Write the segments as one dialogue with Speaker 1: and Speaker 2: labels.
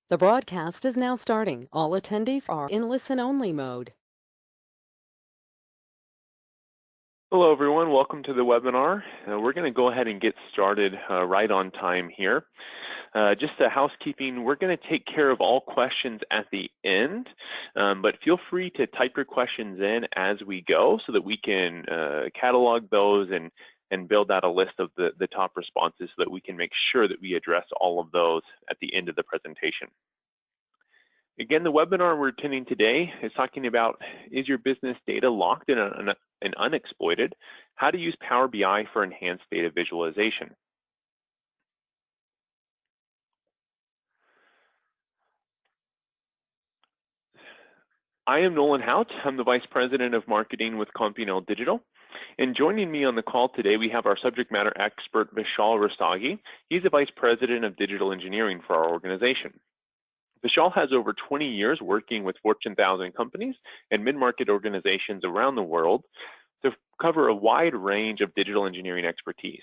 Speaker 1: The broadcast is now starting. All attendees are in listen-only mode.
Speaker 2: Hello, everyone. Welcome to the webinar. We're going to go ahead and get started right on time here. Just a housekeeping, we're going to take care of all questions at the end, but feel free to type your questions in as we go so that we can catalog those and build out a list of the top responses so that we can make sure that we address all of those at the end of the presentation. Again, the webinar we're attending today is talking about, is your business data locked and unexploited? How to use Power BI for enhanced data visualization. I am Nolan Hout. I'm the Vice President of Marketing with CompuNL Digital. And joining me on the call today, we have our subject matter expert, Vishal Rustagi. He's the Vice President of Digital Engineering for our organization. Vishal has over 20 years working with Fortune 1000 companies and mid-market organizations around the world to cover a wide range of digital engineering expertise.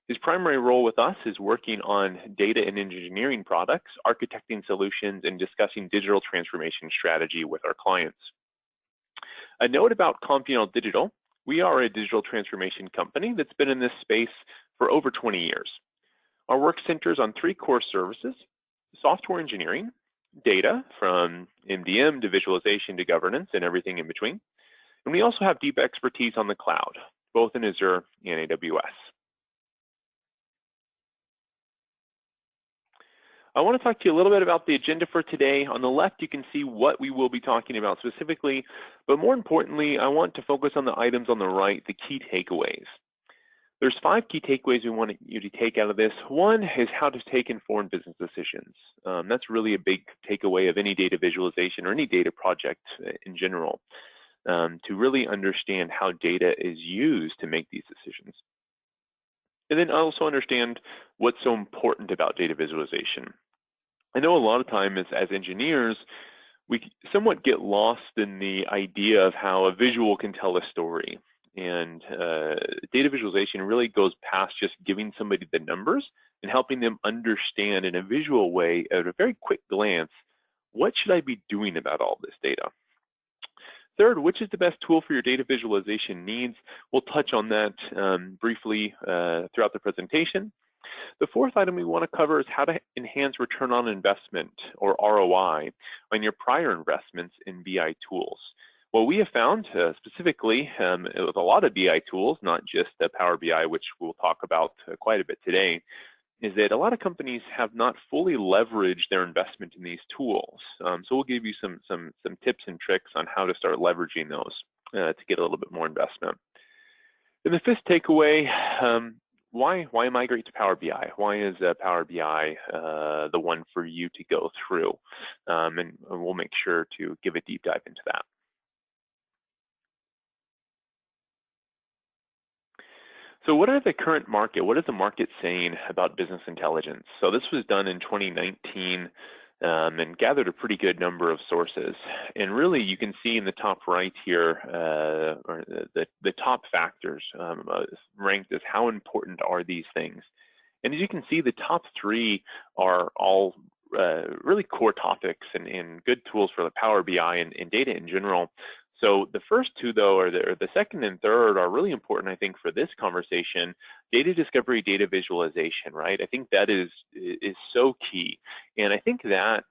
Speaker 2: His primary role with us is working on data and engineering products, architecting solutions, and discussing digital transformation strategy with our clients. A note about CompuNL Digital: we are a digital transformation company that's been in this space for over 20 years. Our work centers on three core services: software engineering, data from MDM to visualization to governance and everything in between. And we also have deep expertise on the cloud, both in Azure and AWS. I want to talk to you a little bit about the agenda for today. On the left, you can see what we will be talking about specifically, but more importantly, I want to focus on the items on the right, the key takeaways. There's 5 key takeaways we want you to take out of this. One is how to take informed business decisions. That's really a big takeaway of any data visualization or any data project in general, to really understand how data is used to make these decisions. And then also understand what's so important about data visualization. I know a lot of times as engineers, we somewhat get lost in the idea of how a visual can tell a story. And data visualization really goes past just giving somebody the numbers and helping them understand in a visual way at a very quick glance, what should I be doing about all this data? Third, which is the best tool for your data visualization needs? We'll touch on that briefly throughout the presentation. The fourth item we want to cover is how to enhance return on investment, or ROI, on your prior investments in BI tools. What we have found specifically with a lot of BI tools, not just Power BI, which we'll talk about quite a bit today, is that a lot of companies have not fully leveraged their investment in these tools. So we'll give you some tips and tricks on how to start leveraging those to get a little bit more investment. And the fifth takeaway, why migrate to Power BI? Why is Power BI the one for you to go through? And we'll make sure to give a deep dive into that. So what is the market saying about business intelligence? So this was done in 2019 and gathered a pretty good number of sources. And really you can see in the top right here, or the top factors ranked as how important are these things. And as you can see, the top 3 are all really core topics and good tools for the Power BI and data in general. So the first 2, though, or the second and third, are really important, I think, for this conversation. Data discovery, data visualization, right? I think that is so key. And I think that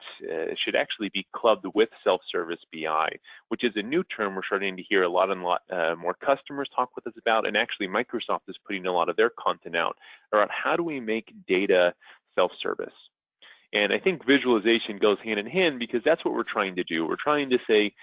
Speaker 2: should actually be clubbed with self-service BI, which is a new term we're starting to hear a lot more customers talk with us about. And actually, Microsoft is putting a lot of their content out around how do we make data self-service. And I think visualization goes hand in hand because that's what we're trying to do. We're trying to say,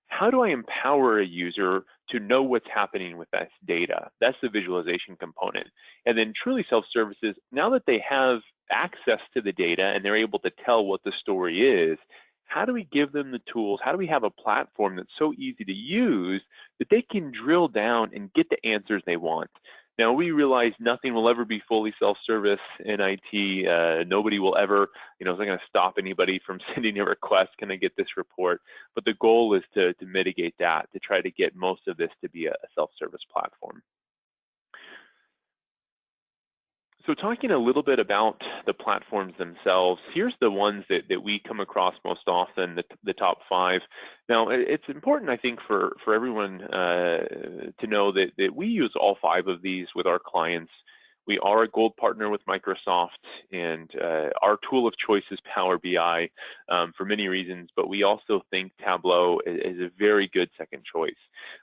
Speaker 2: how do I empower a user to know what's happening with that data? That's the visualization component. And then truly self-services, now that they have access to the data and they're able to tell what the story is, how do we give them the tools? How do we have a platform that's so easy to use that they can drill down and get the answers they want? Now, we realize nothing will ever be fully self-service in IT. Nobody will ever, it's not going to stop anybody from sending a request, can I get this report? But the goal is to mitigate that, to try to get most of this to be a self-service platform. So talking a little bit about the platforms themselves, here's the ones that we come across most often, the top 5. Now, it's important, I think, for everyone to know that we use all 5 of these with our clients. We are a gold partner with Microsoft, and our tool of choice is Power BI for many reasons, but we also think Tableau is a very good second choice.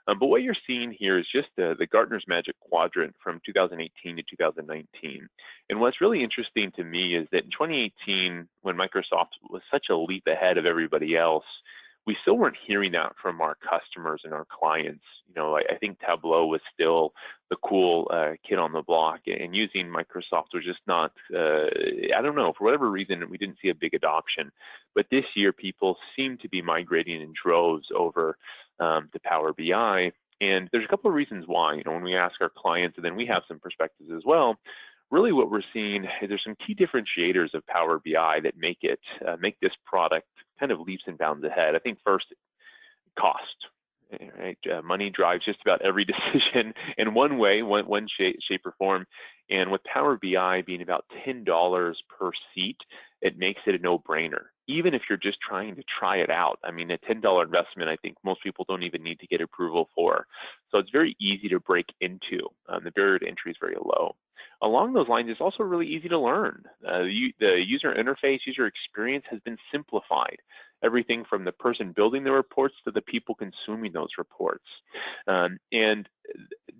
Speaker 2: But what you're seeing here is just the Gartner's Magic Quadrant from 2018 to 2019. And what's really interesting to me is that in 2018, when Microsoft was such a leap ahead of everybody else, we still weren't hearing that from our customers and our clients. You know, I think Tableau was still the cool kid on the block, and using Microsoft was just not, I don't know, for whatever reason, we didn't see a big adoption. But this year, people seem to be migrating in droves over to Power BI. And there's a couple of reasons why. You know, when we ask our clients, and then we have some perspectives as well, really what we're seeing is there's some key differentiators of Power BI that make it, make this product kind of leaps and bounds ahead. I think first, cost. Right? Money drives just about every decision in one way, one shape or form. And with Power BI being about $10 per seat, it makes it a no-brainer. Even if you're just trying to try it out. I mean, a $10 investment, I think most people don't even need to get approval for. So it's very easy to break into. The barrier to entry is very low. Along those lines, it's also really easy to learn. The user interface, user experience has been simplified. Everything from the person building the reports to the people consuming those reports. And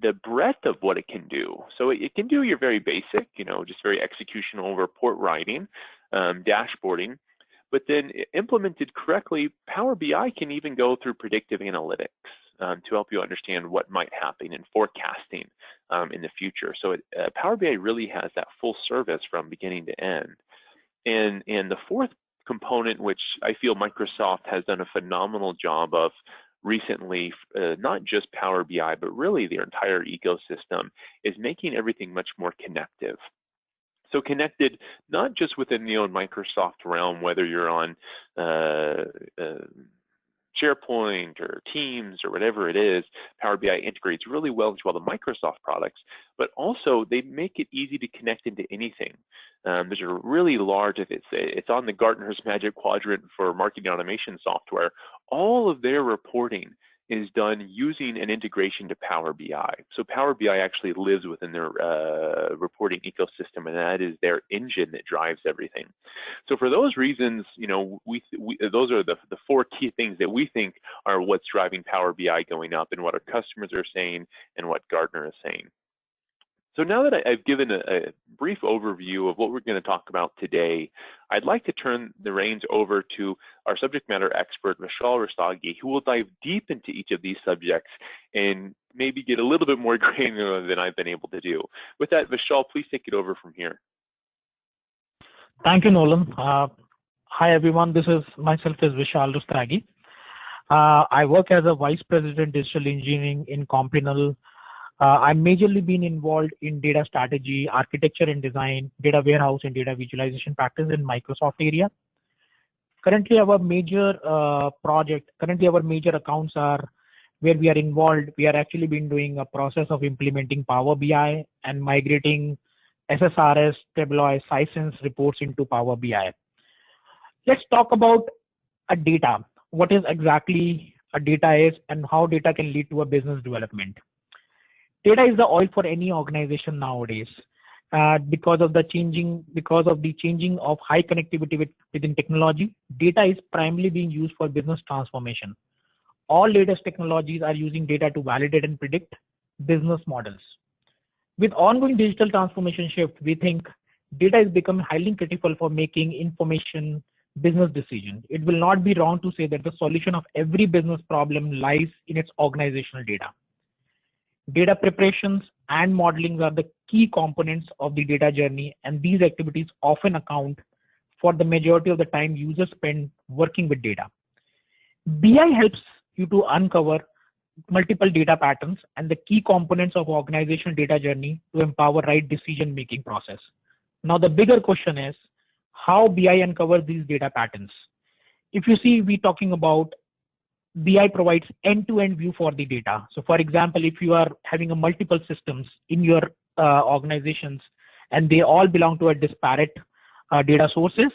Speaker 2: the breadth of what it can do. So it can do your very basic, you know, just very executional report writing, dashboarding. But then implemented correctly, Power BI can even go through predictive analytics to help you understand what might happen in forecasting in the future. So Power BI really has that full service from beginning to end. And the fourth component, which I feel Microsoft has done a phenomenal job of recently, not just Power BI, but really their entire ecosystem, is making everything much more connective. So connected, not just within the own Microsoft realm, whether you're on SharePoint or Teams or whatever it is, Power BI integrates really well into all the Microsoft products, but also they make it easy to connect into anything. There's a really large, if it's on the Gartner's Magic Quadrant for marketing automation software, all of their reporting is done using an integration to Power BI. So Power BI actually lives within their reporting ecosystem, and that is their engine that drives everything. So for those reasons, you know, those are the 4 key things that we think are what's driving Power BI going up, and what our customers are saying and what Gartner is saying. So now that I've given a brief overview of what we're going to talk about today, I'd like to turn the reins over to our subject matter expert, Vishal Rustagi, who will dive deep into each of these subjects and maybe get a little bit more granular than I've been able to do. With that, Vishal, please take it over from here.
Speaker 3: Thank you, Nolan. Hi, everyone. This is myself is Vishal Rustagi. I work as a Vice President Digital Engineering in Compinal. I've majorly been involved in data strategy, architecture and design, data warehouse and data visualization practice in Microsoft area. Currently, our major accounts are where we are involved. We are actually been doing a process of implementing Power BI and migrating SSRS, Tableau, Sisense reports into Power BI. Let's talk about a data. What is exactly a data is and how data can lead to a business development. Data is the oil for any organization nowadays. Because of the changing of high connectivity within technology, data is primarily being used for business transformation. All latest technologies are using data to validate and predict business models. With ongoing digital transformation shift, we think data is becoming highly critical for making information business decisions. It will not be wrong to say that the solution of every business problem lies in its organizational data. Data preparations and modeling are the key components of the data journey, and these activities often account for the majority of the time users spend working with data. BI helps you to uncover multiple data patterns and the key components of organizational data journey to empower right decision-making process. Now, the bigger question is how BI uncovers these data patterns. If you see, we're talking about BI provides end-to-end view for the data. So for example, if you are having a multiple systems in your organizations and they all belong to a disparate data sources.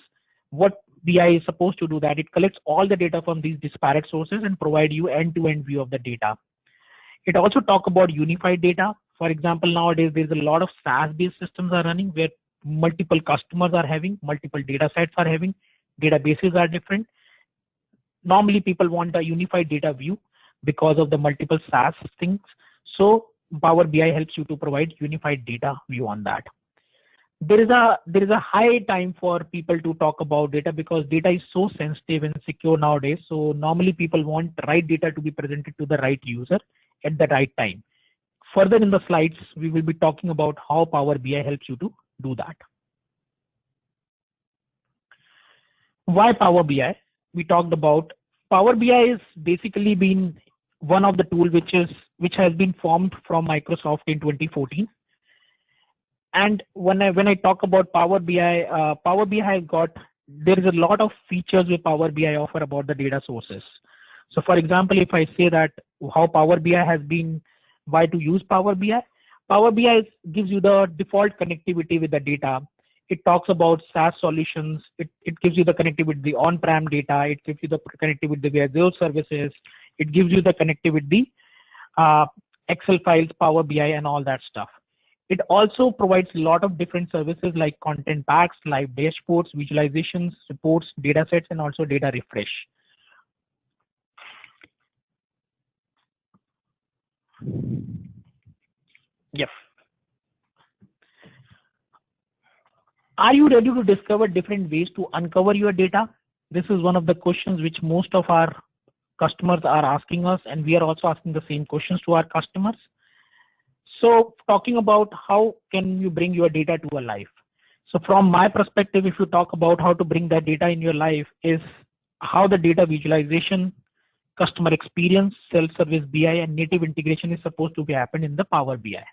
Speaker 3: What BI is supposed to do that it collects all the data from these disparate sources and provide you end-to-end view of the data. It also talk about unified data. For example, nowadays there's a lot of SaaS-based systems are running where multiple customers are having, multiple data sets are having, databases are different. Normally people want a unified data view because of the multiple SaaS things. So Power BI helps you to provide unified data view on that. There is a high time for people to talk about data because data is so sensitive and secure nowadays. So normally people want the right data to be presented to the right user at the right time. Further in the slides, we will be talking about how Power BI helps you to do that. Why Power BI? We talked about Power BI is basically been one of the tools which has been formed from Microsoft in 2014. And when I talk about Power BI has got, there is a lot of features with Power BI offer about the data sources. So for example, if I say that how Power BI has been, why to use Power BI? Power BI gives you the default connectivity with the data. It talks about SaaS solutions. It gives you the connectivity with the on-prem data. It gives you the connectivity with the Azure services. It gives you the connectivity with the Excel files, Power BI, and all that stuff. It also provides a lot of different services like content packs, live dashboards, visualizations, reports, data sets, and also data refresh. Yes. Are you ready to discover different ways to uncover your data? This is one of the questions which most of our customers are asking us, and we are also asking the same questions to our customers. So talking about how can you bring your data to a life. So from my perspective, if you talk about how to bring that data in your life is how the data visualization, customer experience, self-service BI, and native integration is supposed to be happen in the Power BI.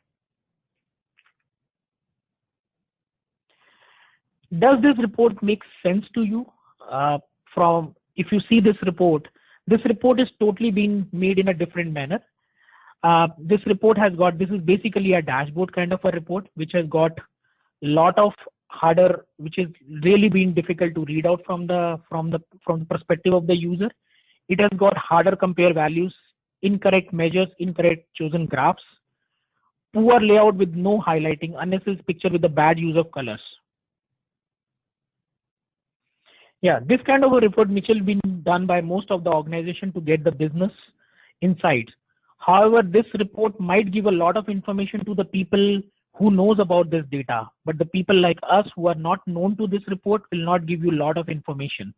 Speaker 3: Does this report make sense to you? If you see this report is totally being made in a different manner. This report has got, this is basically a dashboard kind of a report, which has got a lot of harder, which is really been difficult to read out from the perspective of the user. It has got harder compare values, incorrect measures, incorrect chosen graphs, poor layout with no highlighting, unnecessary picture with a bad use of colors. Yeah, this kind of a report, Mitchell, been done by most of the organization to get the business insights. However, this report might give a lot of information to the people who knows about this data, but the people like us who are not known to this report will not give you a lot of information.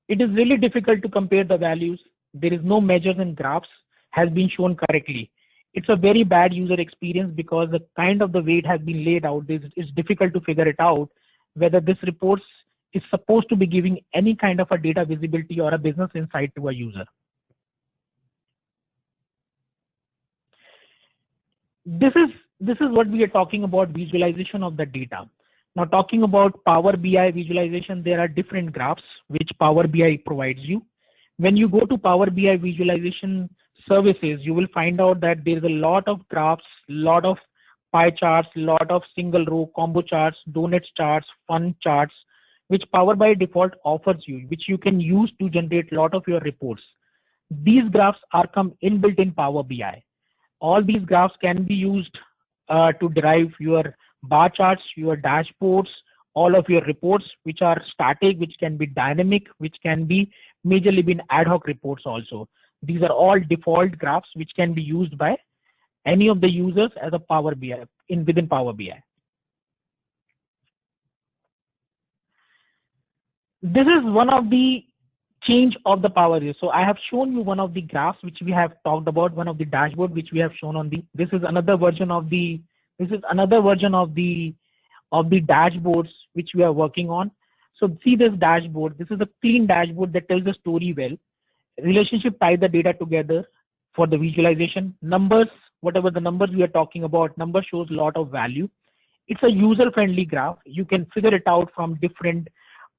Speaker 3: It is really difficult to compare the values. There is no measures and graphs has been shown correctly. It's a very bad user experience because the kind of the way it has been laid out, it's difficult to figure it out whether this report is supposed to be giving any kind of a data visibility or a business insight to a user. This is what we are talking about, visualization of the data. Now talking about Power BI visualization, there are different graphs which Power BI provides you. When you go to Power BI visualization services, you will find out that there is a lot of graphs, lot of pie charts, lot of single row combo charts, donuts charts, fun charts, which Power BI default offers you, which you can use to generate a lot of your reports. These graphs are come inbuilt in Power BI. All these graphs can be used to derive your bar charts, your dashboards, all of your reports, which are static, which can be dynamic, which can be majorly been ad hoc reports also. These are all default graphs which can be used by any of the users as a Power BI within Power BI. This is one of the change of the Power BI. So I have shown you one of the graphs which we have talked about, one of the dashboard which we have shown on the. This is another version of the. This is another version of the dashboards which we are working on. So see this dashboard. This is a clean dashboard that tells the story well. Relationship tie the data together for the visualization. Numbers, whatever the numbers we are talking about, number shows a lot of value. It's a user-friendly graph. You can figure it out from different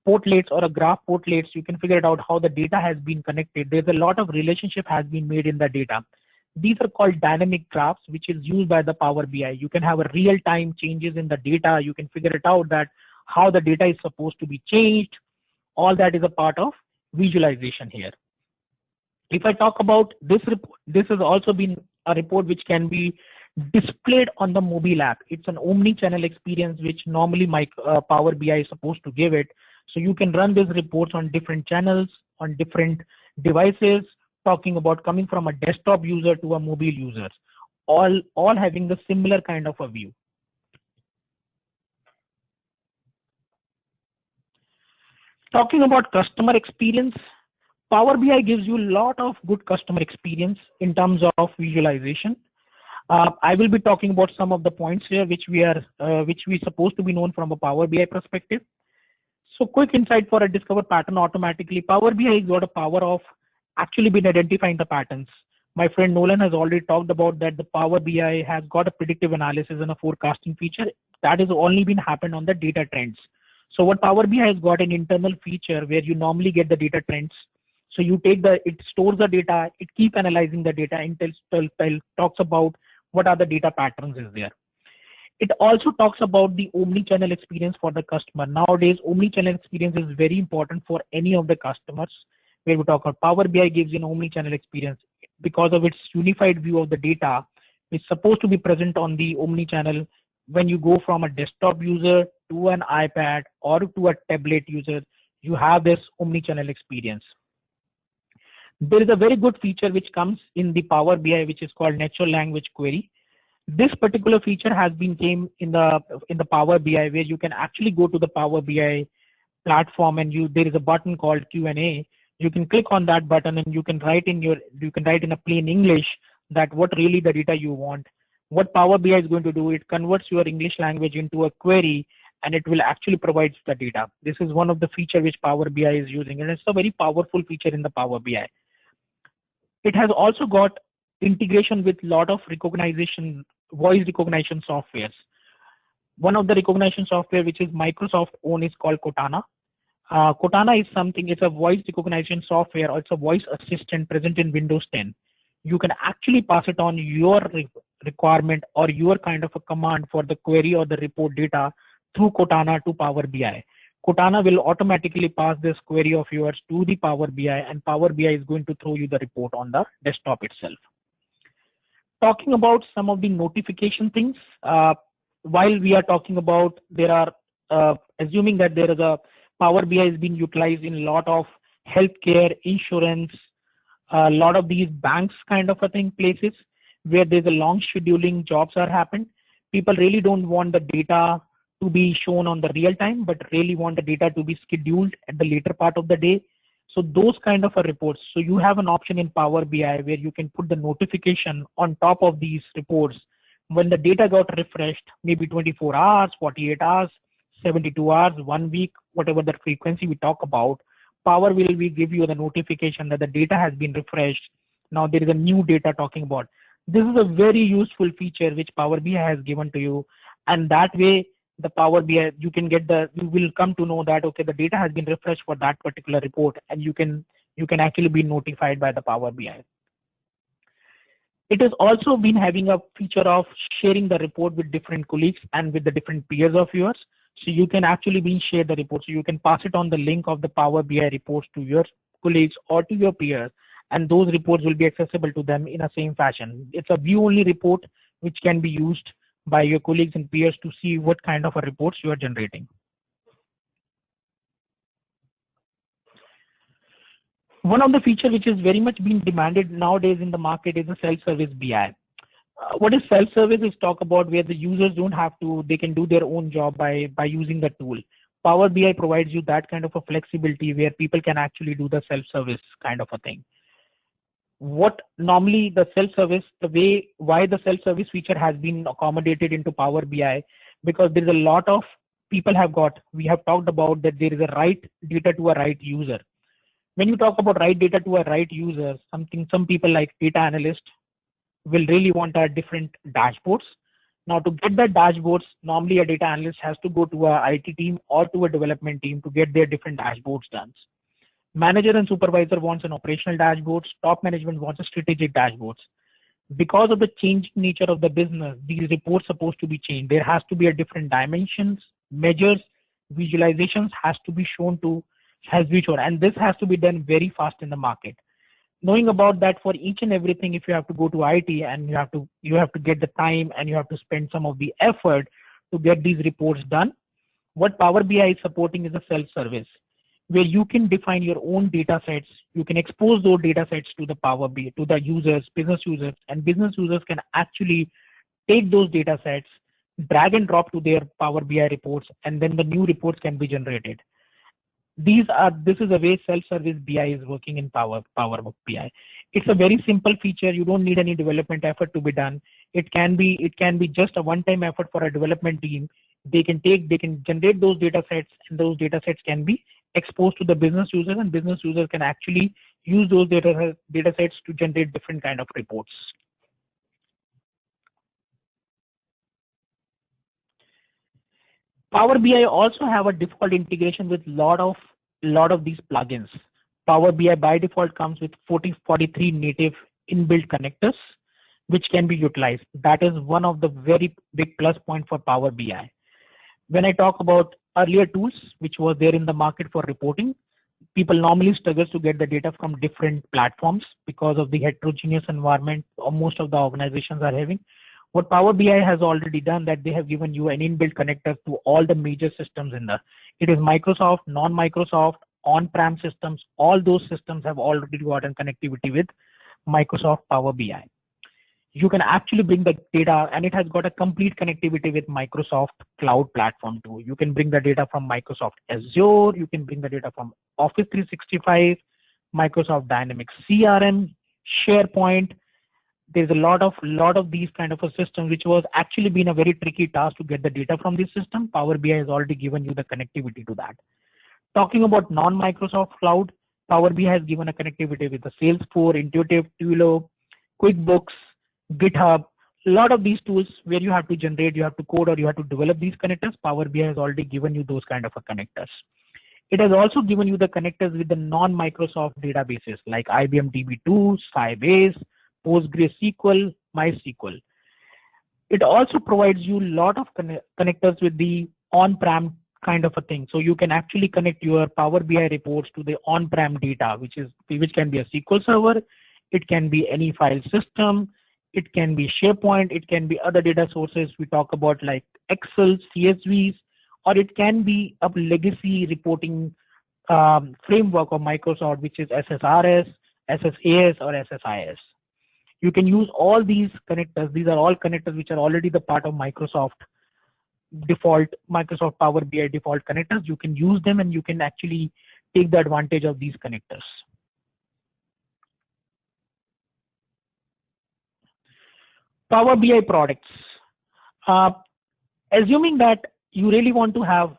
Speaker 3: portlets or a graph portlets. You can figure it out how the data has been connected. There's a lot of relationship has been made in the data. These are called dynamic graphs, which is used by the Power BI. You can have a real-time changes in the data. You can figure it out that how the data is supposed to be changed. All that is a part of visualization here. If I talk about this report, this has also been a report which can be displayed on the mobile app. It's an omni-channel experience which normally my Power BI is supposed to give it. So you can run these reports on different channels, on different devices, talking about coming from a desktop user to a mobile user, all having the similar kind of a view. Talking about customer experience, Power BI gives you a lot of good customer experience in terms of visualization. I will be talking about some of the points here which we supposed to be known from a Power BI perspective. So quick insight for a discover pattern automatically. Power BI has got a power of actually been identifying the patterns. My friend Nolan has already talked about that the Power BI has got a predictive analysis and a forecasting feature that has only been happened on the data trends. So what Power BI has got an internal feature where you normally get the data trends. So you take it stores the data, it keep analyzing the data and talks about what are the data patterns is there. It also talks about the omni-channel experience for the customer. Nowadays, omni-channel experience is very important for any of the customers. Where we talk about Power BI gives you an omni-channel experience because of its unified view of the data. It's supposed to be present on the omni-channel when you go from a desktop user to an iPad or to a tablet user. You have this omni-channel experience. There is a very good feature which comes in the Power BI, which is called natural language query. This particular feature has been came in the Power BI where you can actually go to the Power BI platform and there is a button called Q&A. You can click on that button and you can write in a plain English that what really the data you want. What Power BI is going to do, it converts your English language into a query and it will actually provide the data. This is one of the features which Power BI is using, and it's a very powerful feature in the Power BI. It has also got integration with a lot of voice recognition softwares. One of the recognition software which is Microsoft own is called Cortana. Cortana is it's a voice recognition software, or it's a voice assistant present in Windows 10. You can actually pass it on your requirement or your kind of a command for the query or the report data through Cortana to Power BI. Cortana will automatically pass this query of yours to the Power BI, and Power BI is going to throw you the report on the desktop itself. Talking about some of the notification things, while we are talking about, there are assuming that there is a Power BI is being utilized in a lot of healthcare, insurance, a lot of these banks kind of a thing places where there's a long scheduling jobs are happened. People really don't want the data to be shown on the real time, but really want the data to be scheduled at the later part of the day. So those kind of a reports. So you have an option in Power BI where you can put the notification on top of these reports when the data got refreshed, maybe 24 hours, 48 hours, 72 hours, 1 week, whatever the frequency we talk about. Power will give you the notification that the data has been refreshed. Now there is a new data talking about. This is a very useful feature which Power BI has given to you, and that way the Power BI you will come to know that okay, the data has been refreshed for that particular report, and you can actually be notified by the Power BI. It has also been having a feature of sharing the report with different colleagues and with the different peers of yours. So you can actually share the report. So you can pass it on the link of the Power BI reports to your colleagues or to your peers, and those reports will be accessible to them in the same fashion. It's a view-only report which can be used by your colleagues and peers to see what kind of a reports you are generating. One of the features which is very much being demanded nowadays in the market is the self-service BI. What is self-service is talk about where the users don't have to, they can do their own job by using the tool. Power BI provides you that kind of a flexibility where people can actually do the self-service kind of a thing. What normally the self-service, why the self-service feature has been accommodated into Power BI, because there's a lot of people we have talked about that there is a right data to a right user. When you talk about right data to a right user, some people like data analysts will really want different dashboards. Now to get that dashboards, normally a data analyst has to go to a IT team or to a development team to get their different dashboards done. Manager and supervisor wants an operational dashboards. Top management wants a strategic dashboards. Because of the changing nature of the business, these reports supposed to be changed. There has to be a different dimensions, measures, visualizations has to be shown to has be shown, and this has to be done very fast in the market. Knowing about that, for each and everything, if you have to go to IT and you have to get the time and you have to spend some of the effort to get these reports done, what Power BI is supporting is a self-service, where you can define your own data sets. You can expose those data sets to the Power BI, to the users, business users, and business users can actually take those data sets, drag and drop to their Power BI reports, and then the new reports can be generated. This is a way self-service BI is working in Power BI. It's a very simple feature. You don't need any development effort to be done. It can be just a one-time effort for a development team. They can generate those data sets, and those data sets can be exposed to the business users, and business users can actually use those data sets to generate different kind of reports. Power BI also have a default integration with lot of these plugins. Power BI by default comes with 43 native inbuilt connectors, which can be utilized. That is one of the very big plus point for Power BI. When I talk about earlier tools, which was there in the market for reporting, people normally struggle to get the data from different platforms because of the heterogeneous environment most of the organizations are having. What Power BI has already done, that they have given you an inbuilt connector to all the major systems in there. It is Microsoft, non-Microsoft, on-prem systems. All those systems have already gotten connectivity with Microsoft Power BI. You can actually bring the data, and it has got a complete connectivity with Microsoft Cloud Platform too. You can bring the data from Microsoft Azure. You can bring the data from Office 365, Microsoft Dynamics CRM, SharePoint. There's a lot of these kind of a system, which was actually been a very tricky task to get the data from this system. Power BI has already given you the connectivity to that. Talking about non-Microsoft Cloud, Power BI has given a connectivity with the Salesforce, Intuitive, Twilio, QuickBooks, GitHub. A lot of these tools where you have to generate, you have to code, or you have to develop these connectors. Power BI has already given you those kind of a connectors. It has also given you the connectors with the non-Microsoft databases like IBM DB2, Sybase, PostgreSQL, MySQL. It also provides you a lot of connectors with the on-prem kind of a thing. So you can actually connect your Power BI reports to the on-prem data, which can be a SQL server, it can be any file system, it can be SharePoint, it can be other data sources we talk about like Excel, CSVs, or it can be a legacy reporting framework of Microsoft, which is SSRS, SSAS, or SSIS. You can use all these connectors. These are all connectors which are already the part of Microsoft Power BI default connectors. You can use them, and you can actually take the advantage of these connectors. Power BI products. Assuming that you really want to have,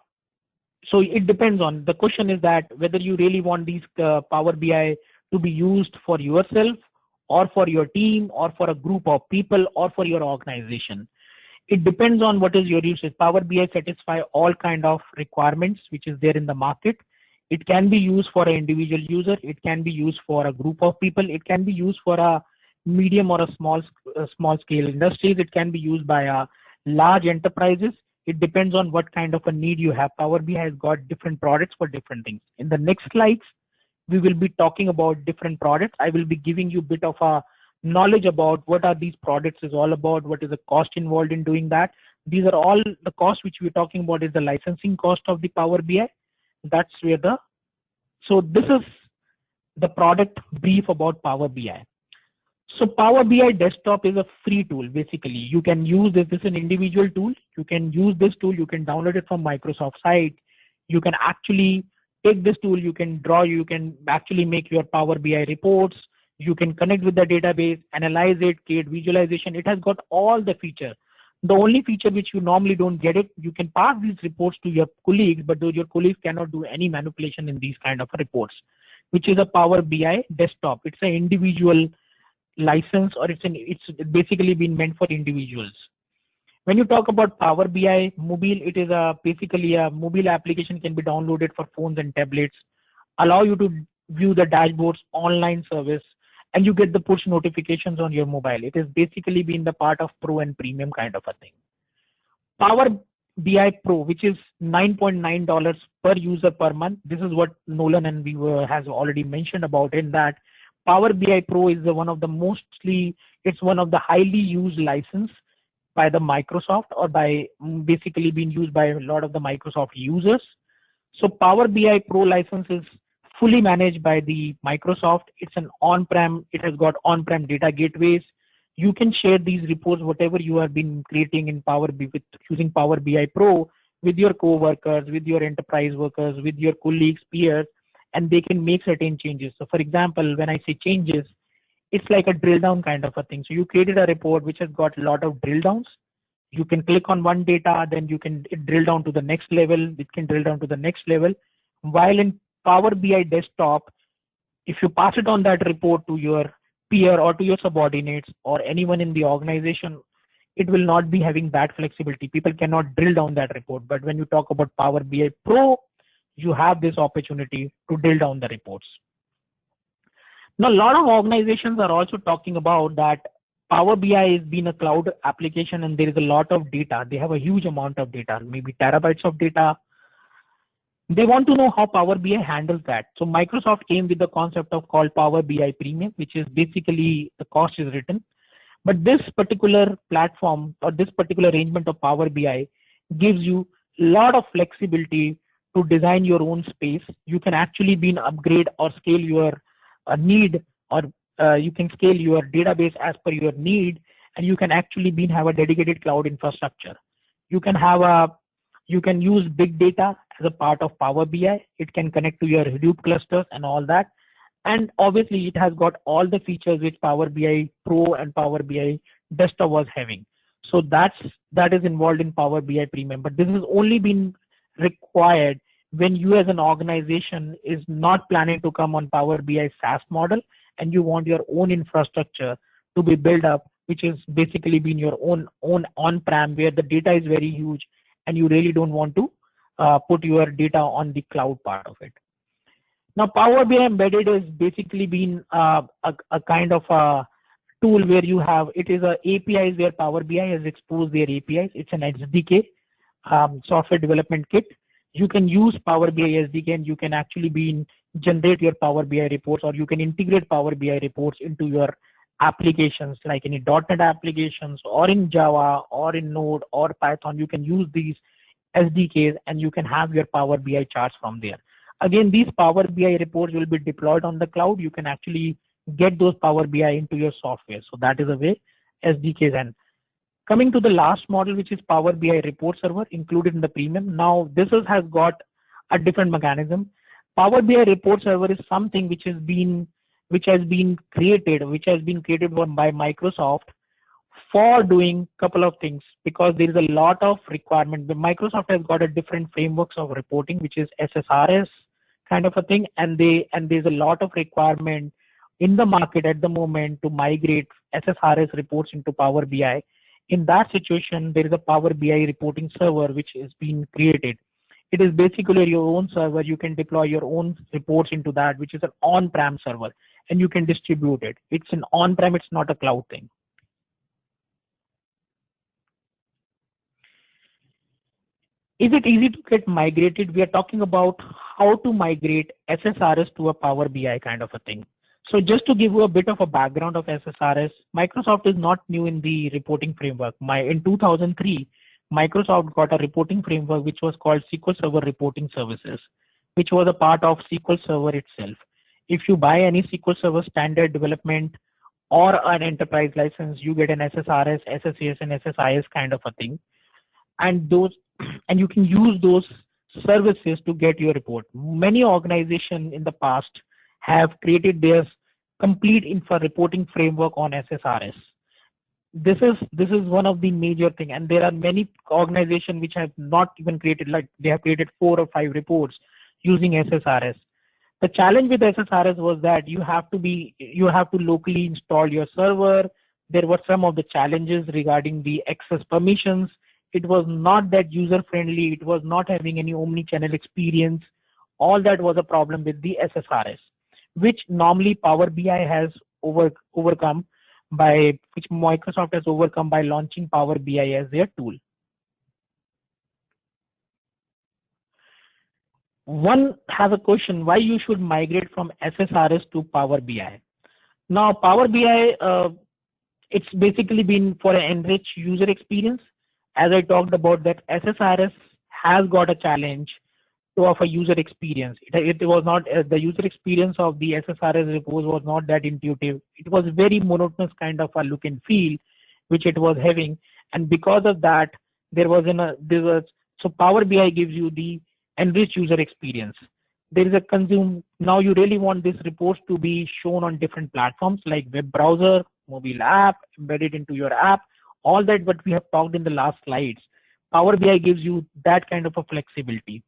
Speaker 3: so it depends on, the question is that whether you really want these Power BI to be used for yourself, or for your team, or for a group of people, or for your organization. It depends on what is your usage. Power BI satisfy all kind of requirements which is there in the market. It can be used for an individual user. It can be used for a group of people. It can be used for a medium or a small scale industries. It can be used by a large enterprises. It depends on what kind of a need you have. Power BI has got different products for different things. In the next slides, we will be talking about different products. I will be giving you a bit of a knowledge about what are these products is all about, what is the cost involved in doing that. These are all the costs which we're talking about is the licensing cost of the Power BI. That's where so this is the product brief about Power BI. So Power BI Desktop is a free tool. Basically, you can use this. This is an individual tool. You can use this tool. You can download it from Microsoft site. You can actually take this tool, you can actually make your Power BI reports, you can connect with the database, analyze it, create visualization. It has got all the features. The only feature which you normally don't get it, you can pass these reports to your colleagues, but your colleagues cannot do any manipulation in these kind of reports, which is a Power BI Desktop. It's an individual license, or it's basically been meant for individuals. When you talk about Power BI Mobile, it is basically a mobile application, can be downloaded for phones and tablets, allow you to view the dashboards, online service, and you get the push notifications on your mobile. It has basically been the part of Pro and Premium kind of a thing. Power BI Pro, which is $9.9 per user per month. This is what Nolan and we has already mentioned about in that Power BI Pro is one of the it's one of the highly used license by the Microsoft, or by basically being used by a lot of the Microsoft users. So Power BI Pro license is fully managed by the Microsoft. It's an on-prem, it has got on-prem data gateways. You can share these reports, whatever you have been creating in using Power BI Pro, with your co-workers, with your enterprise workers, with your colleagues, peers, and they can make certain changes. So for example, when I say changes, it's like a drill down kind of a thing. So you created a report which has got a lot of drill downs. You can click on one data, then you can drill down to the next level. It can drill down to the next level. While in Power BI Desktop, if you pass it on that report to your peer or to your subordinates or anyone in the organization, it will not be having that flexibility. People cannot drill down that report. But when you talk about Power BI Pro, you have this opportunity to drill down the reports. Now, a lot of organizations are also talking about that Power BI has been a cloud application and there is a lot of data. They have a huge amount of data, maybe terabytes of data. They want to know how Power BI handles that. So Microsoft came with the concept of called Power BI Premium, which is basically the cost is written. But this particular platform or this particular arrangement of Power BI gives you a lot of flexibility to design your own space. You can actually be an upgrade or scale your need, or you can scale your database as per your need, and you can actually have a dedicated cloud infrastructure. You can use big data as a part of Power BI. It can connect to your Hadoop clusters and all that. And obviously it has got all the features which Power BI Pro and Power BI Desktop was having. So that is involved in Power BI Premium. But this has only been required when you as an organization is not planning to come on Power BI SaaS model and you want your own infrastructure to be built up, which is basically being your own on-prem, where the data is very huge and you really don't want to put your data on the cloud part of it. Now, Power BI Embedded has basically been a kind of a tool where you have, it is a APIs where Power BI has exposed their APIs. It's an SDK, software development kit. You can use Power BI SDK and you can actually generate your Power BI reports, or you can integrate Power BI reports into your applications, like any .NET applications or in Java or in Node or Python. You can use these SDKs and you can have your Power BI charts from there. Again, these Power BI reports will be deployed on the cloud. You can actually get those Power BI into your software. So that is a way SDKs. And coming to the last model, which is Power BI Report Server included in the premium. Now this has got a different mechanism. Power BI Report Server is something which has been created by Microsoft for doing a couple of things, because there is a lot of requirement. Microsoft has got a different frameworks of reporting, which is SSRS kind of a thing, and there's a lot of requirement in the market at the moment to migrate SSRS reports into Power BI. In that situation, there is a Power BI reporting server which is being created. It is basically your own server. You can deploy your own reports into that, which is an on-prem server, and you can distribute it. It's an on-prem, it's not a cloud thing. Is it easy to get migrated? We are talking about how to migrate SSRS to a Power BI kind of a thing. So just to give you a bit of a background of SSRS, Microsoft is not new in the reporting framework. In 2003, Microsoft got a reporting framework which was called SQL Server Reporting Services, which was a part of SQL Server itself. If you buy any SQL Server standard development or an enterprise license, you get an SSRS, SSAS, and SSIS kind of a thing. And you can use those services to get your report. Many organizations in the past have created their complete infra reporting framework on SSRS. This is one of the major thing, and there are many organizations which have not even created, like they have created 4 or 5 reports using SSRS. The challenge with SSRS was that you have to locally install your server. There were some of the challenges regarding the access permissions. It was not that user friendly. It was not having any omni-channel experience. All that was a problem with the SSRS, which normally Power BI has overcome which Microsoft has overcome by launching Power BI as their tool. One has a question why you should migrate from SSRS to Power BI. Now Power BI, it's basically been for an enriched user experience. As I talked about that SSRS has got a challenge to offer user experience. It was not the user experience of the SSRS report was not that intuitive. It was very monotonous kind of a look and feel which it was having, and because of that so Power BI gives you the enriched user experience. There is a now you really want these reports to be shown on different platforms like web browser, mobile app, embedded into your app, all that what we have talked in the last slides. Power BI gives you that kind of a flexibility.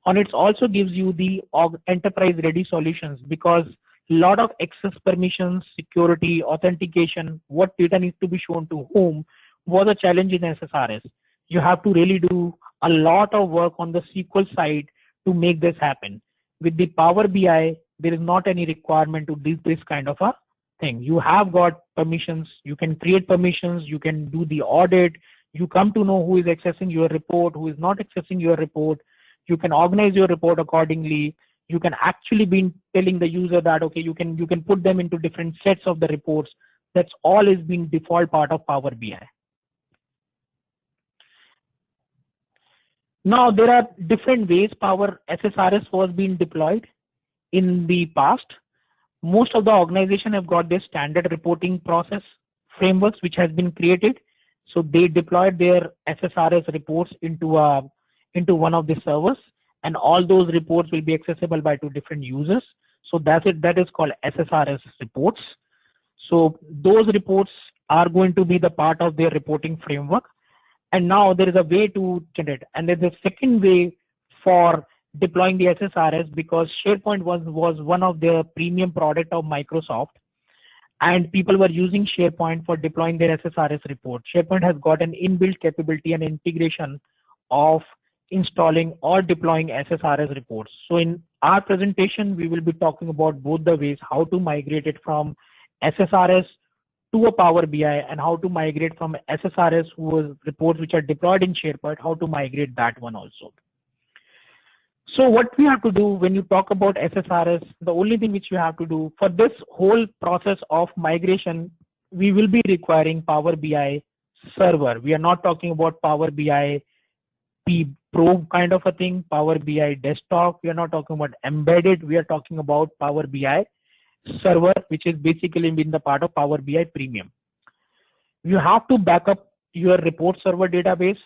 Speaker 3: And it also gives you the enterprise ready solutions, because a lot of access permissions, security, authentication, what data needs to be shown to whom was a challenge in SSRS. You have to really do a lot of work on the SQL side to make this happen. With the Power BI, there is not any requirement to do this kind of a thing. You have got permissions, you can create permissions, you can do the audit, you come to know who is accessing your report, who is not accessing your report. You can organize your report accordingly. You can actually be telling the user that, okay, you can put them into different sets of the reports. That's all is being default part of Power BI. Now there are different ways Power SSRS was being deployed in the past. Most of the organization have got their standard reporting process frameworks which has been created. So they deployed their SSRS reports into one of the servers, and all those reports will be accessible by two different users. So that's it. That is called SSRS reports. So those reports are going to be the part of their reporting framework. And now there is a way to generate. And there's a second way for deploying the SSRS, because SharePoint was one of the premium product of Microsoft, and people were using SharePoint for deploying their SSRS report. SharePoint has got an inbuilt capability and integration of installing or deploying SSRS reports. So in our presentation, we will be talking about both the ways, how to migrate it from SSRS to a Power BI, and how to migrate from SSRS reports which are deployed in SharePoint, how to migrate that one also. So what we have to do when you talk about SSRS, the only thing which you have to do for this whole process of migration, we will be requiring Power BI server. We are not talking about Power BI Pro kind of a thing, Power BI desktop. We are not talking about embedded. We are talking about Power BI server, which is basically been the part of Power BI Premium. You have to back up your report server database.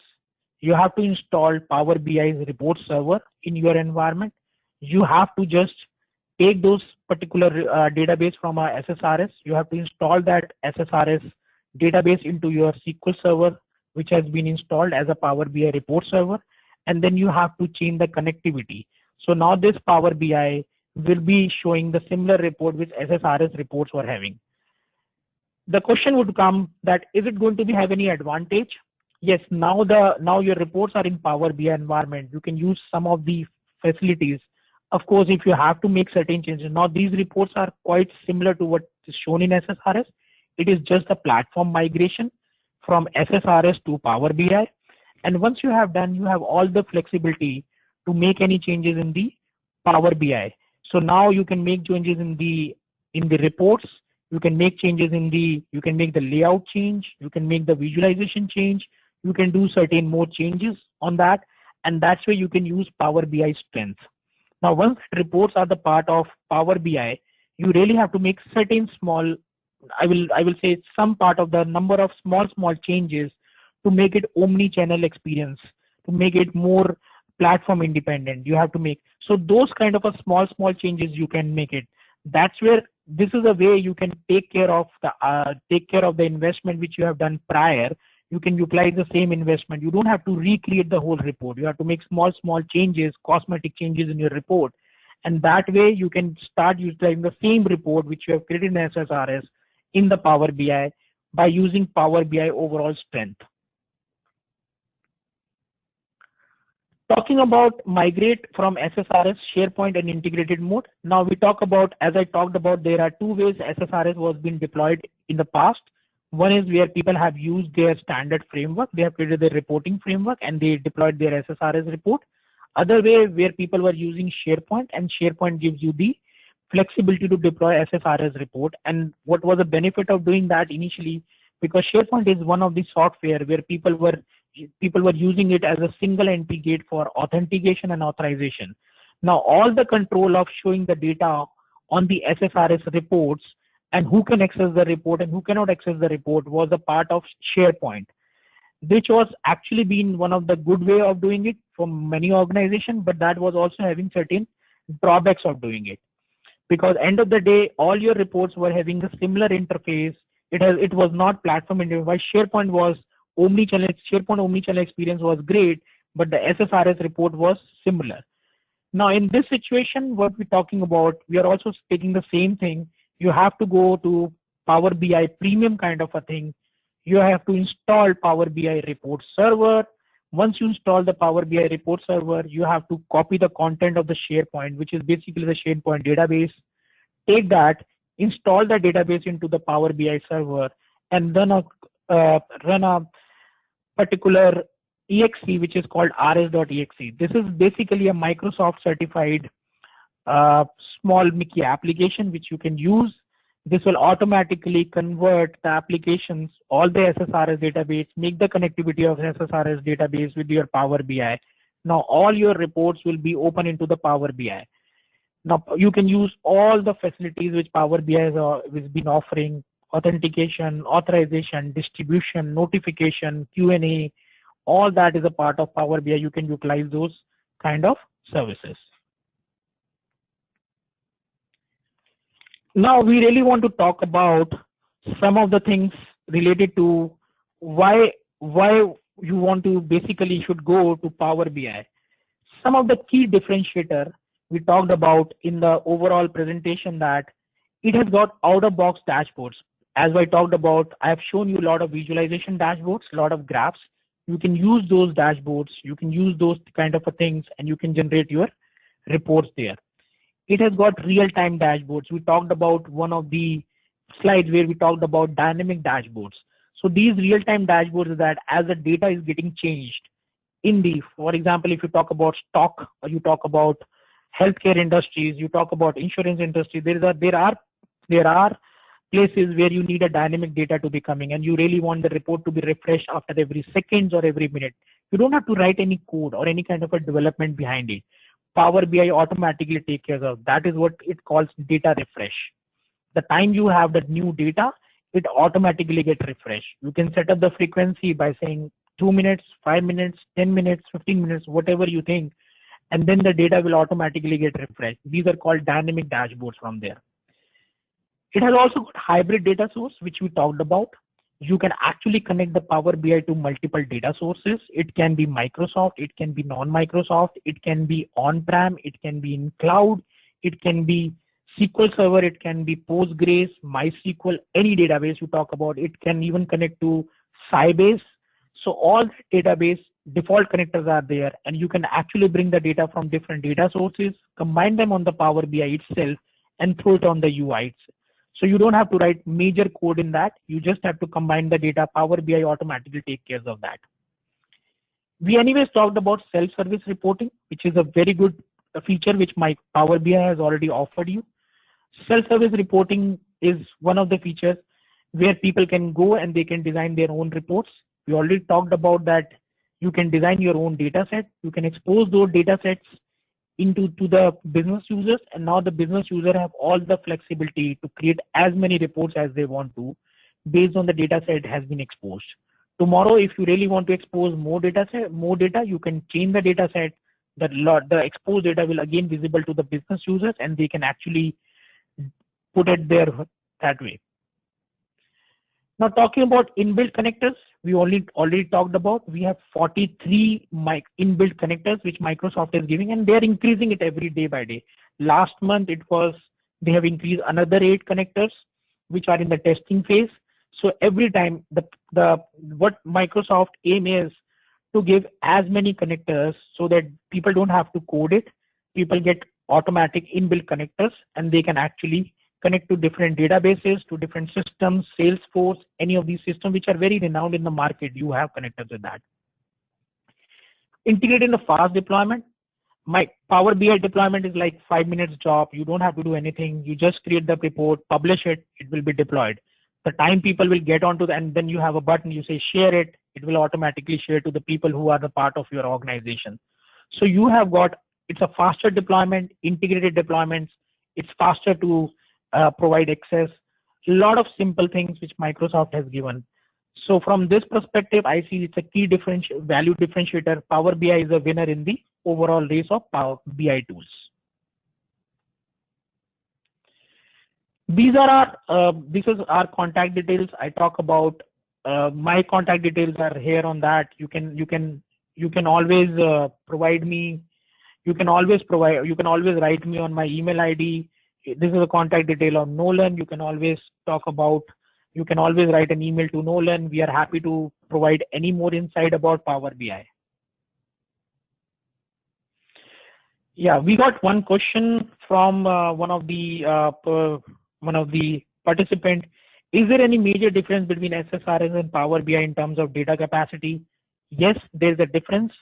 Speaker 3: You have to install Power BI's report server in your environment. You have to just take those particular database from our SSRS. You have to install that SSRS database into your SQL server, which has been installed as a Power BI report server. And then you have to change the connectivity. So now this Power BI will be showing the similar report which SSRS reports were having. The question would come that, is it going to have any advantage? Yes, now your reports are in Power BI environment. You can use some of the facilities. Of course, if you have to make certain changes. Now these reports are quite similar to what is shown in SSRS. It is just a platform migration from SSRS to Power BI. And once you have done, you have all the flexibility to make any changes in the Power BI. So now you can make changes in the reports. You can make changes you can make the layout change. You can make the visualization change. You can do certain more changes on that. And that's where you can use Power BI strength. Now, once reports are the part of Power BI, you really have to make certain small, I will say some part of the number of small changes to make it omni-channel experience, to make it more platform independent. You have to make, so those kind of a small changes you can make it. That's where this is a way you can take care of the investment which you have done prior. You can utilize the same investment. You don't have to recreate the whole report. You have to make small changes, cosmetic changes in your report. And that way you can start utilizing the same report which you have created in SSRS in the Power BI by using Power BI overall strength. Talking about migrate from SSRS, SharePoint and integrated mode. Now we talk about, as I talked about, there are two ways SSRS was being deployed in the past. One is where people have used their standard framework. They have created their reporting framework and they deployed their SSRS report. Other way where people were using SharePoint, and SharePoint gives you the flexibility to deploy SSRS report. And what was the benefit of doing that initially? Because SharePoint is one of the software where people were using it as a single entry gate for authentication and authorization. Now all the control of showing the data on the SSRS reports and who can access the report and who cannot access the report was a part of SharePoint, which was actually been one of the good way of doing it for many organizations, but that was also having certain drawbacks of doing it. Because end of the day, all your reports were having a similar interface. It was not platform independent. While SharePoint was omnichannel, SharePoint omnichannel experience was great, but the SSRS report was similar. Now in this situation, what we're talking about, we are also taking the same thing. You have to go to Power BI premium kind of a thing. You have to install Power BI report server. Once you install the Power BI report server, you have to copy the content of the SharePoint, which is basically the SharePoint database. Take that, install the database into the Power BI server, and then run a particular exe, which is called rs.exe. This is basically a Microsoft certified small Mickey application which you can use. This will automatically convert the applications, all the SSRS database, make the connectivity of SSRS database with your Power BI. Now all your reports will be open into the Power BI. Now you can use all the facilities which Power BI has been offering: authentication, authorization, distribution, notification, Q&A. All that is a part of Power BI. You can utilize those kind of services. Now we really want to talk about some of the things related to why you want to basically should go to Power BI. Some of the key differentiator we talked about in the overall presentation, that it has got out-of-box dashboards. As I talked about, I have shown you a lot of visualization dashboards, a lot of graphs. You can use those dashboards, you can use those kind of things, and you can generate your reports there. It has got real-time dashboards. We talked about one of the slides where we talked about dynamic dashboards. So these real-time dashboards is that as the data is getting changed in the, for example, if you talk about stock, or you talk about healthcare industries, you talk about insurance industry, there are places where you need a dynamic data to be coming, and you really want the report to be refreshed after every seconds or every minute. You don't have to write any code or any kind of a development behind it. Power BI automatically take care of. That is what it calls data refresh. The time you have that new data, it automatically gets refreshed. You can set up the frequency by saying 2 minutes, 5 minutes, 10 minutes, 15 minutes, whatever you think, and then the data will automatically get refreshed. These are called dynamic dashboards from there. It has also got hybrid data source, which we talked about. You can actually connect the Power BI to multiple data sources. It can be Microsoft, it can be non-Microsoft, it can be on-prem, it can be in cloud, it can be SQL Server, it can be Postgres, MySQL, any database you talk about. It can even connect to Sybase. So all database default connectors are there, and you can actually bring the data from different data sources, combine them on the Power BI itself, and throw it on the UI. So you don't have to write major code in that. You just have to combine the data. Power BI automatically take care of that. We anyways talked about self-service reporting, which is a very good feature which my Power BI has already offered you. Self-service reporting is one of the features where people can go and they can design their own reports. We already talked about that. You can design your own data set. You can expose those data sets into the business users, and now the business user have all the flexibility to create as many reports as they want to based on the data set has been exposed. Tomorrow, if you really want to expose more data, you can change the data set. The exposed data will again visible to the business users, and they can actually put it there that way. Now talking about inbuilt connectors, we already talked about. We have 43 inbuilt connectors which Microsoft is giving, and they are increasing it every day by day. Last month they have increased another 8 connectors which are in the testing phase. So every time what Microsoft aim is to give as many connectors so that people don't have to code it. People get automatic inbuilt connectors and they can actually connect to different databases, to different systems, Salesforce, any of these systems which are very renowned in the market. You have connectors with that. Integrate in the fast deployment. My Power BI deployment is like 5 minutes job. You don't have to do anything. You just create the report, publish it, it will be deployed. The time people will get onto and then you have a button, you say share it, it will automatically share to the people who are the part of your organization. So you have got, it's a faster deployment, integrated deployments, it's faster to provide access, a lot of simple things which Microsoft has given. So from this perspective, I see it's a key value differentiator. Power BI is a winner in the overall race of Power BI tools. These are this is our contact details. I talk about my contact details are here on that. You can always provide me. You can always write me on my email ID. This is a contact detail of Nolan. You can always write an email to Nolan. We are happy to provide any more insight about Power BI. Yeah, we got one question from one of the participant. Is there any major difference between SSRS and Power BI in terms of data capacity? Yes, there's a difference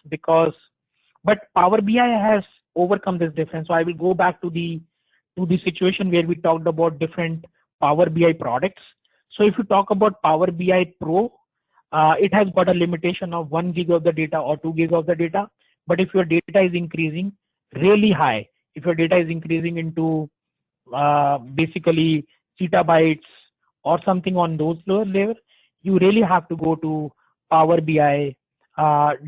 Speaker 3: but Power BI has overcome this difference. So I will go back to the situation where we talked about different Power BI products. So if you talk about Power BI Pro, it has got a limitation of 1 gig of the data or 2 gig of the data. But if your data is increasing really high, if your data is increasing into basically zettabytes or something on those lower layers, you really have to go to Power BI,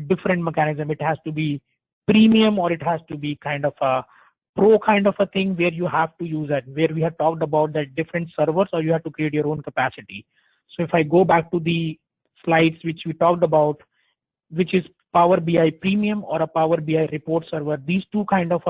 Speaker 3: different mechanism. It has to be premium or it has to be kind of a pro kind of a thing where you have to use that, where we have talked about that different servers or you have to create your own capacity. So if I go back to the slides which we talked about, which is Power BI Premium or a Power BI Report Server, these two kind of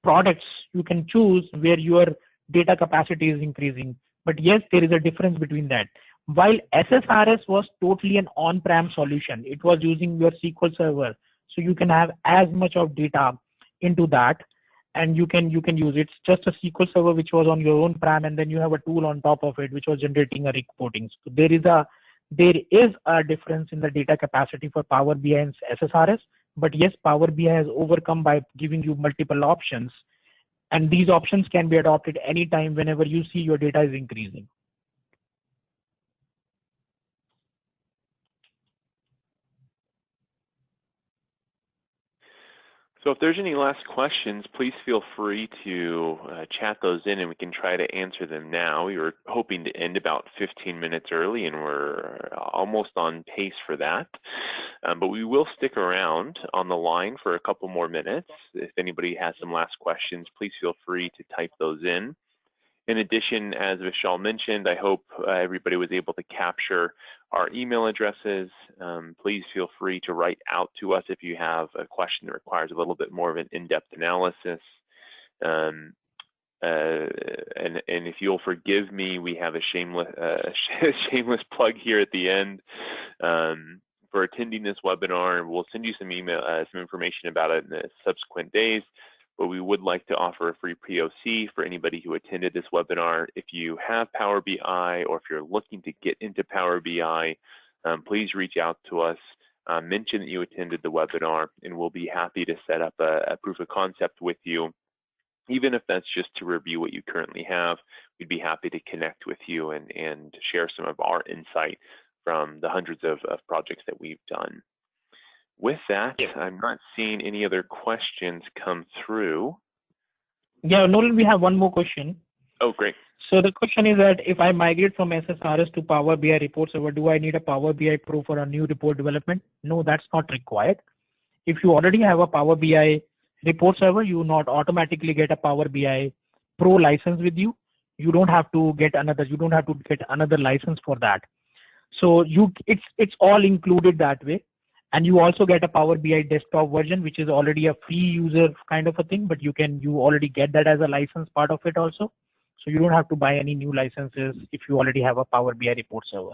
Speaker 3: products you can choose where your data capacity is increasing. But yes, there is a difference between that. While SSRS was totally an on-prem solution, it was using your SQL Server, so you can have as much of data into that and you can use it. It's just a SQL Server which was on your own prem, and then you have a tool on top of it which was generating a reporting. So there is a difference in the data capacity for Power BI and SSRS. But yes, Power BI has overcome by giving you multiple options, and these options can be adopted anytime whenever you see your data is increasing.
Speaker 2: So if there's any last questions, please feel free to chat those in and we can try to answer them now. We were hoping to end about 15 minutes early and we're almost on pace for that. But we will stick around on the line for a couple more minutes. If anybody has some last questions, please feel free to type those in. In addition, as Vishal mentioned, I hope everybody was able to capture our email addresses. Please feel free to write out to us if you have a question that requires a little bit more of an in-depth analysis. And if you'll forgive me, we have a shameless plug here at the end. For attending this webinar, we'll send you some information about it in the subsequent days. But we would like to offer a free POC for anybody who attended this webinar. If you have Power BI or if you're looking to get into Power BI, please reach out to us, mention that you attended the webinar, and we'll be happy to set up a proof of concept with you. Even if that's just to review what you currently have, we'd be happy to connect with you and share some of our insight from the hundreds of projects that we've done. With that, I'm not seeing any other questions come through.
Speaker 3: Yeah, Nolan, we have one more question.
Speaker 2: Oh, great.
Speaker 3: So the question is that if I migrate from SSRS to Power BI Report Server, do I need a Power BI Pro for a new report development? No, that's not required. If you already have a Power BI Report Server, you will not automatically get a Power BI Pro license with you. You don't have to get another license for that. So it's all included that way. And you also get a Power BI desktop version, which is already a free user kind of a thing, but you already get that as a license part of it also. So you don't have to buy any new licenses if you already have a Power BI Report Server.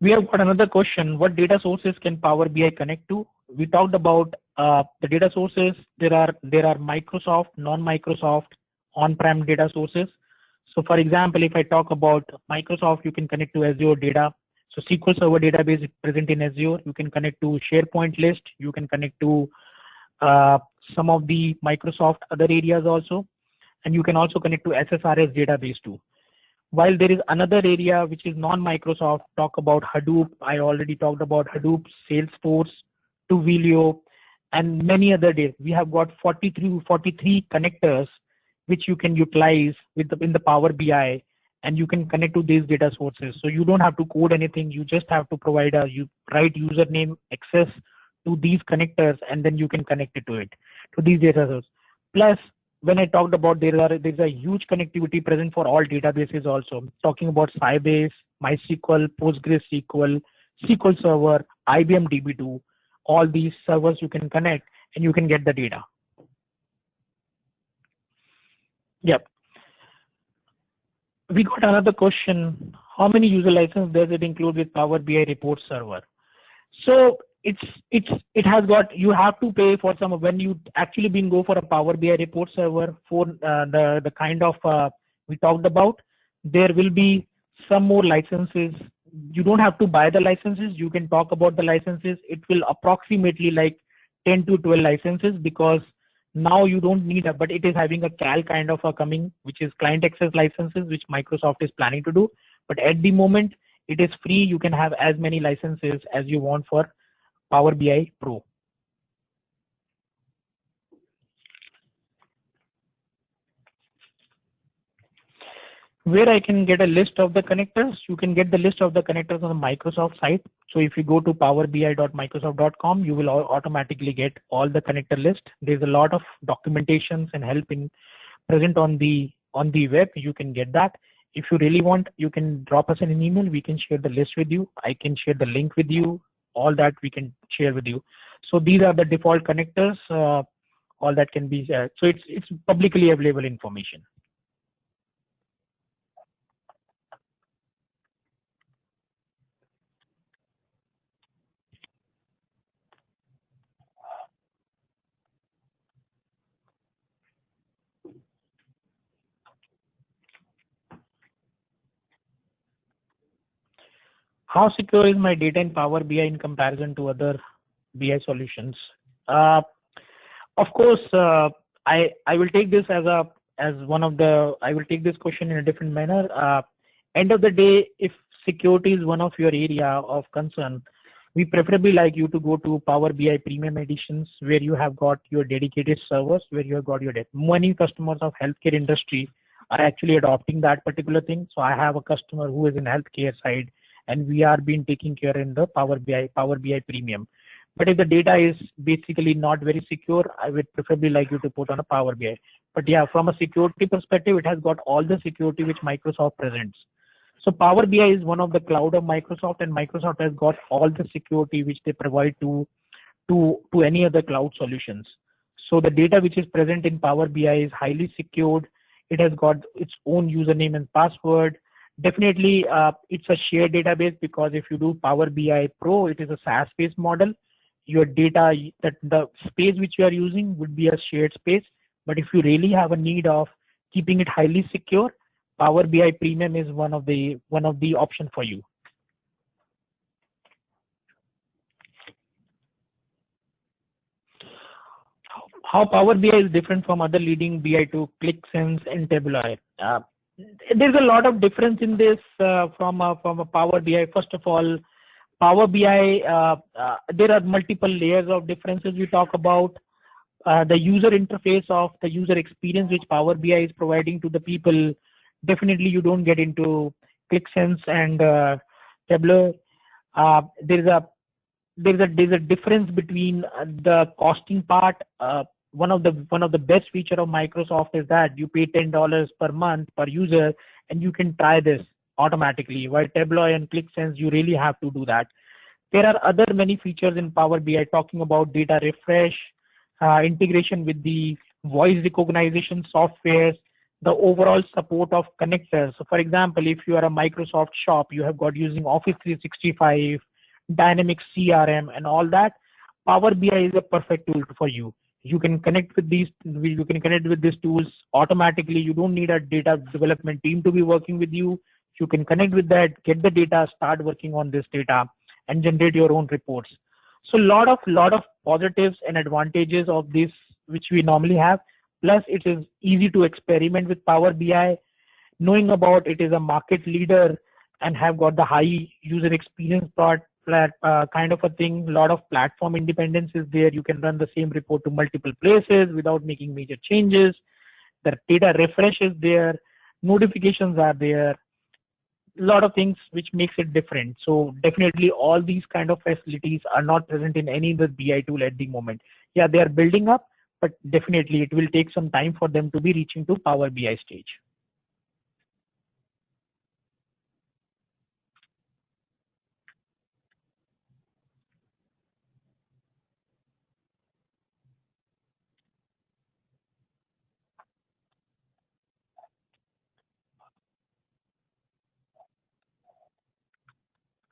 Speaker 3: We have got another question. What data sources can Power BI connect to? We talked about the data sources. There are Microsoft, non-Microsoft, on-prem data sources. So for example, if I talk about Microsoft, you can connect to Azure data. So SQL Server database is present in Azure. You can connect to SharePoint list. You can connect to some of the Microsoft other areas also. And you can also connect to SSRS database too. While there is another area which is non-Microsoft, talk about Hadoop. I already talked about Hadoop, Salesforce, Twilio, and many other data. We have got 43 connectors which you can utilize in the Power BI, and you can connect to these data sources. So you don't have to code anything. You just have to provide right username access to these connectors, and then you can connect it to these data sources. Plus, when I talked about there's a huge connectivity present for all databases also. Talking about Sybase, MySQL, PostgreSQL, SQL Server, IBM DB2, all these servers you can connect and you can get the data. Yep. We got another question. How many user license does it include with Power BI report server? So it has got, you have to pay for some, when you actually go for a Power BI report server for the kind of we talked about, there will be some more licenses. You don't have to buy the licenses. You can talk about the licenses. It will approximately like 10 to 12 licenses, because now you don't need but it is having a CAL kind of a coming, which is client access licenses, which Microsoft is planning to do. But at the moment, it is free. You can have as many licenses as you want for Power BI Pro. Where I can get a list of the connectors, you can get the list of the connectors on the Microsoft site. So if you go to powerbi.microsoft.com, you will automatically get all the connector list. There's a lot of documentations and help present on the web. You can get that. If you really want, you can drop us an email. We can share the list with you. I can share the link with you. All that we can share with you. So these are the default connectors. All that can be so it's publicly available information. How secure is my data in Power BI in comparison to other BI solutions? Of course, I will take this I will take this question in a different manner. End of the day, if security is one of your area of concern, we preferably like you to go to Power BI Premium Editions, where you have got your dedicated servers, where you have got your data. Many customers of healthcare industry are actually adopting that particular thing. So I have a customer who is in healthcare side, and we are being taken care in the Power BI Premium. But if the data is basically not very secure, I would preferably like you to put on a Power BI. But yeah, from a security perspective, it has got all the security which Microsoft presents. So Power BI is one of the cloud of Microsoft, and Microsoft has got all the security which they provide to any other cloud solutions. So the data which is present in Power BI is highly secured. It has got its own username and password. Definitely, it's a shared database, because if you do Power BI Pro, it is a SaaS-based model. Your data, that the space which you are using would be a shared space. But if you really have a need of keeping it highly secure, Power BI Premium is one of the option for you. How Power BI is different from other leading BI to ClickSense and Tableau? There's a lot of difference in this from a Power BI. First of all, Power BI, there are multiple layers of differences we talk about. The user interface of the user experience which Power BI is providing to the people, definitely you don't get into ClickSense and Tableau. There's a difference between the costing part. One of the best feature of Microsoft is that you pay $10 per month per user, and you can try this automatically. While Tableau and ClickSense, you really have to do that. There are other many features in Power BI, talking about data refresh, integration with the voice recognition softwares. the overall support of connectors. So for example, if you are a Microsoft shop, you have got using Office 365, Dynamics CRM and all that, Power BI is a perfect tool for you. You can connect with these tools automatically. You don't need a data development team to be working with you. You can connect with that, get the data, start working on this data and generate your own reports. So lot of positives and advantages of this which we normally have. Plus it is easy to experiment with Power BI, knowing about it is a market leader and have got the high user experience kind of a thing. A lot of platform independence is there. You can run the same report to multiple places without making major changes. The data refresh is there. Notifications are there. A lot of things which makes it different. So definitely all these kind of facilities are not present in any other BI tool at the moment. Yeah, they are building up, but definitely it will take some time for them to be reaching to Power BI stage.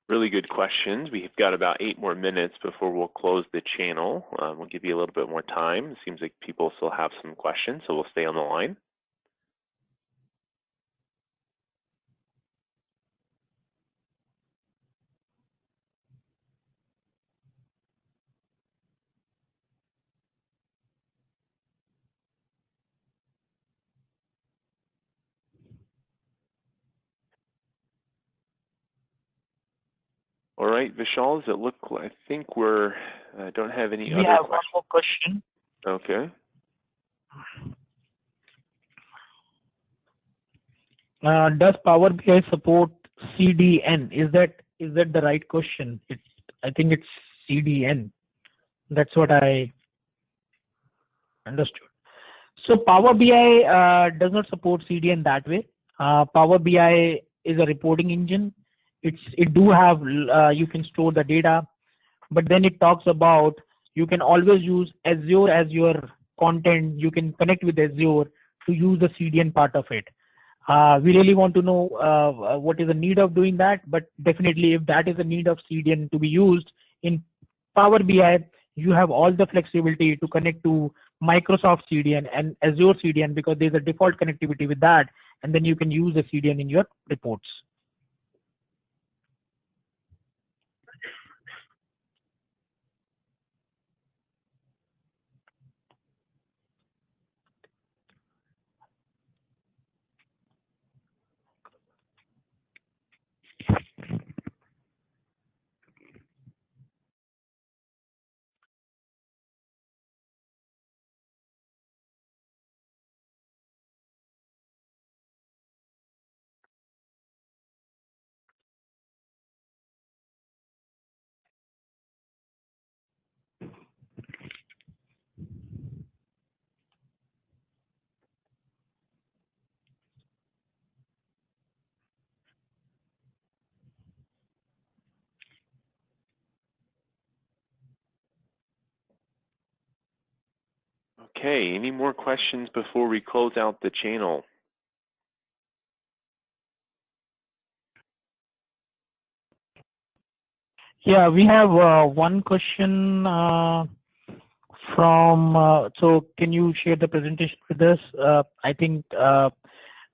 Speaker 2: Really good questions. We've got about 8 more minutes before we'll close the channel. We'll give you a little bit more time. It seems like people still have some questions, so we'll stay on the line. All right, Vishal, does it look like, I think we're, don't have any other questions.
Speaker 3: We have one more question.
Speaker 2: Okay.
Speaker 3: Does Power BI support CDN? Is that the right question? I think it's CDN. That's what I understood. So Power BI does not support CDN that way. Power BI is a reporting engine. It do have you can store the data, but then it talks about you can always use Azure as your content. You can connect with Azure to use the CDN part of it. We really want to know what is the need of doing that, but definitely if that is the need of CDN to be used in Power BI, you have all the flexibility to connect to Microsoft CDN and Azure CDN because there's a default connectivity with that, and then you can use the CDN in your reports.
Speaker 2: Okay, any more questions before we close out the channel?
Speaker 3: Yeah, we have one question from, so can you share the presentation with us? I think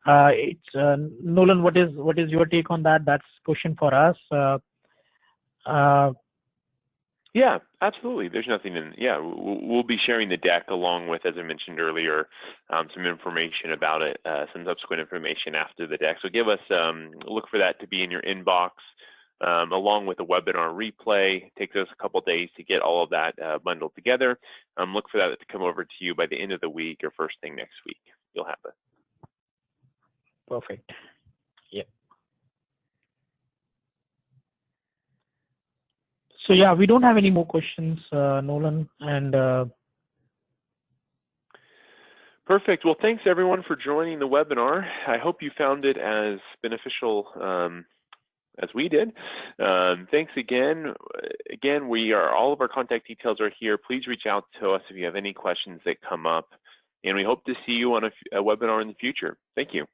Speaker 3: it's Nolan, what is your take on that? That's question for us.
Speaker 2: Yeah, absolutely. There's nothing in, yeah, we'll be sharing the deck along with, as I mentioned earlier, some information about it, some subsequent information after the deck. So give us, look for that to be in your inbox, along with the webinar replay. It takes us a couple of days to get all of that bundled together. Look for that to come over to you by the end of the week or first thing next week. You'll have it.
Speaker 3: Perfect. Yep. So yeah, we don't have any more questions, Nolan, and
Speaker 2: perfect. Well, thanks everyone for joining the webinar. I hope you found it as beneficial as we did. Thanks again. Again, all of our contact details are here. Please reach out to us if you have any questions that come up. and we hope to see you on a webinar in the future. Thank you.